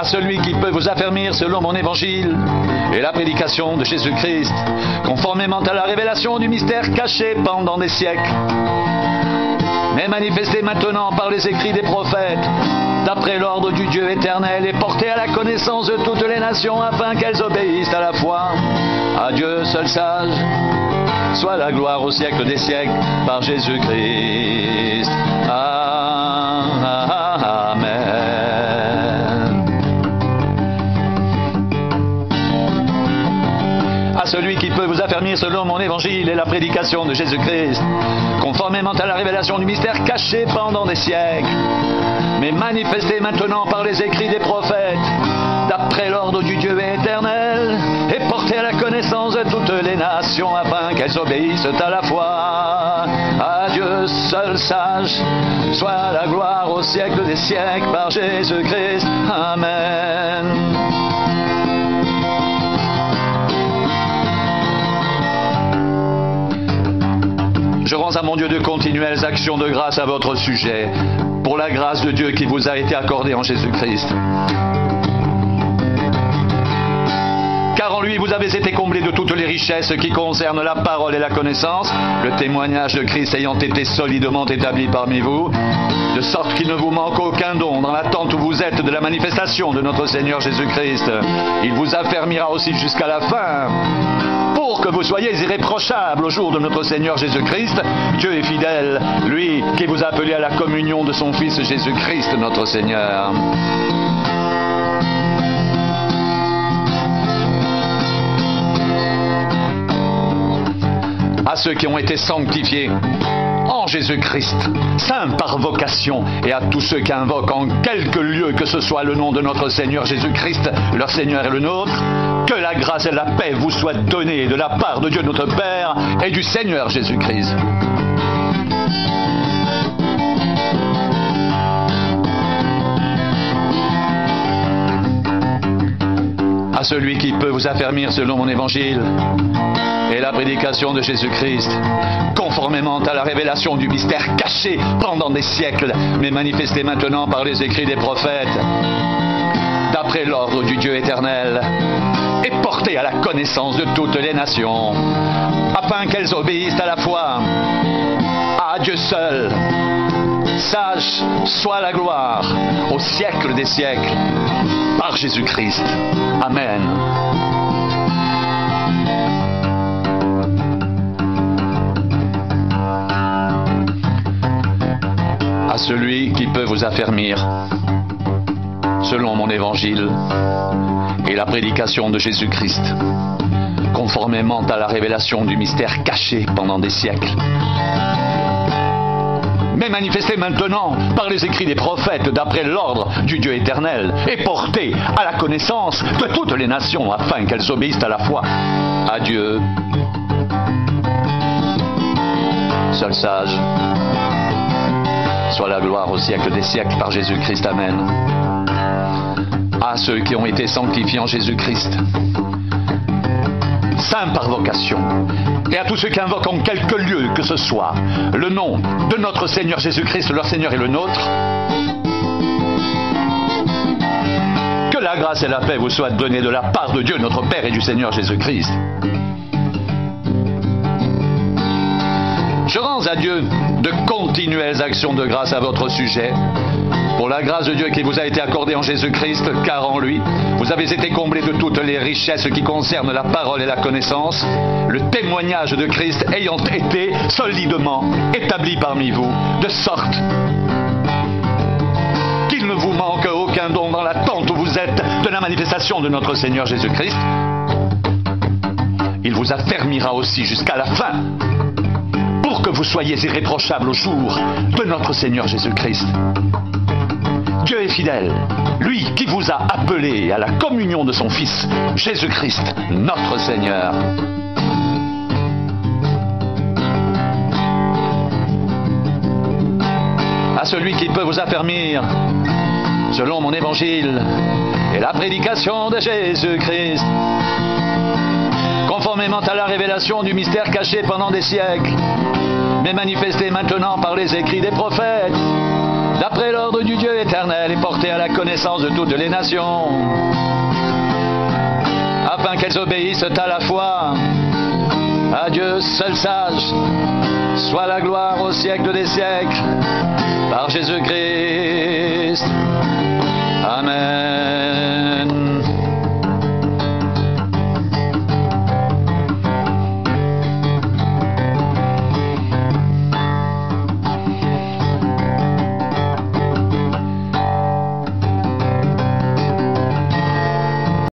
celui qui peut vous affermir selon mon évangile et la prédication de Jésus-Christ, conformément à la révélation du mystère caché pendant des siècles, mais manifesté maintenant par les écrits des prophètes, d'après l'ordre du Dieu éternel, et porté à la connaissance de toutes les nations, afin qu'elles obéissent à la foi à Dieu seul sage, soit la gloire au siècle des siècles, par Jésus-Christ. Amen. À celui qui peut vous affermir selon mon évangile et la prédication de Jésus-Christ, conformément à la révélation du mystère caché pendant des siècles, mais manifesté maintenant par les écrits des prophètes, d'après l'ordre du Dieu éternel, et porté à la connaissance de toutes les nations, afin qu'elles obéissent à la foi à Dieu seul sage, soit la gloire au siècle des siècles, par Jésus-Christ. Amen. Je rends à mon Dieu de continuelles actions de grâce à votre sujet, pour la grâce de Dieu qui vous a été accordée en Jésus-Christ. Car en lui, vous avez été comblés de toutes les richesses qui concernent la parole et la connaissance, le témoignage de Christ ayant été solidement établi parmi vous, de sorte qu'il ne vous manque aucun don dans l'attente où vous êtes de la manifestation de notre Seigneur Jésus-Christ. Il vous affermira aussi jusqu'à la fin, pour que vous soyez irréprochables au jour de notre Seigneur Jésus-Christ. Dieu est fidèle, lui qui vous a appelé à la communion de son Fils Jésus-Christ, notre Seigneur. À ceux qui ont été sanctifiés en Jésus-Christ, saints par vocation, et à tous ceux qui invoquent en quelque lieu que ce soit le nom de notre Seigneur Jésus-Christ, leur Seigneur et le nôtre, que la grâce et la paix vous soient données de la part de Dieu notre Père et du Seigneur Jésus-Christ. À celui qui peut vous affermir selon mon évangile et la prédication de Jésus-Christ, conformément à la révélation du mystère caché pendant des siècles, mais manifesté maintenant par les écrits des prophètes, d'après l'ordre du Dieu éternel, et porté à la connaissance de toutes les nations, afin qu'elles obéissent à la foi à Dieu seul, sage soit la gloire au siècle des siècles, par Jésus-Christ. Amen. À celui qui peut vous affermir, selon mon évangile et la prédication de Jésus-Christ, conformément à la révélation du mystère caché pendant des siècles, mais manifesté maintenant par les écrits des prophètes, d'après l'ordre du Dieu éternel, et porté à la connaissance de toutes les nations, afin qu'elles obéissent à la foi à Dieu seul sage, soit la gloire au siècle des siècles, par Jésus-Christ. Amen. À ceux qui ont été sanctifiés en Jésus-Christ, saints par vocation, et à tous ceux qui invoquent en quelque lieu que ce soit le nom de notre Seigneur Jésus-Christ, leur Seigneur et le nôtre, que la grâce et la paix vous soient données de la part de Dieu notre Père et du Seigneur Jésus-Christ. Je rends à Dieu de continuelles actions de grâce à votre sujet, pour la grâce de Dieu qui vous a été accordée en Jésus-Christ, car en lui, vous avez été comblés de toutes les richesses qui concernent la parole et la connaissance, le témoignage de Christ ayant été solidement établi parmi vous, de sorte qu'il ne vous manque aucun don dans l'attente où vous êtes de la manifestation de notre Seigneur Jésus-Christ. Il vous affermira aussi jusqu'à la fin, pour que vous soyez irréprochables au jour de notre Seigneur Jésus-Christ. Dieu est fidèle, lui qui vous a appelé à la communion de son Fils, Jésus-Christ, notre Seigneur. À celui qui peut vous affermir, selon mon évangile et la prédication de Jésus-Christ, conformément à la révélation du mystère caché pendant des siècles, mais manifesté maintenant par les écrits des prophètes, d'après l'ordre du Dieu éternel, et portée à la connaissance de toutes les nations, afin qu'elles obéissent à la foi. À Dieu seul sage, soit la gloire au siècle des siècles, par Jésus-Christ. Amen.